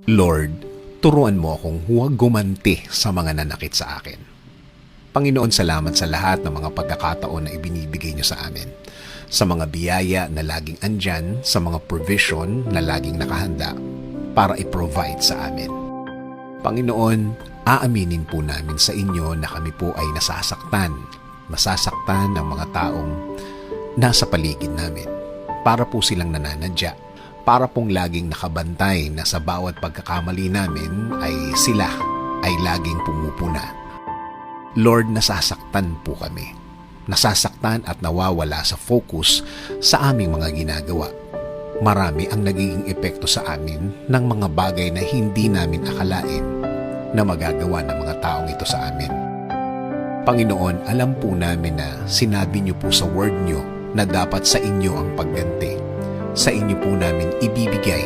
Lord, turuan mo akong huwag gumanti sa mga nanakit sa akin. Panginoon, salamat sa lahat ng mga pagkakataon na ibinibigay niyo sa amin. Sa mga biyaya na laging andyan, sa mga provision na laging nakahanda para i-provide sa amin. Panginoon, aaminin po namin sa inyo na kami po ay nasasaktan. Nasasaktan ng mga taong nasa paligid namin. Para po silang nananadya. Para pong laging nakabantay na sa bawat pagkakamali namin ay sila ay laging pumupuna. Lord, nasasaktan po kami. Nasasaktan at nawawala sa focus sa aming mga ginagawa. Marami ang nagiging epekto sa amin ng mga bagay na hindi namin akalain na magagawa ng mga taong ito sa amin. Panginoon, alam po namin na sinabi niyo po sa word niyo na dapat sa inyo ang pagganti. Sa inyo po namin ibibigay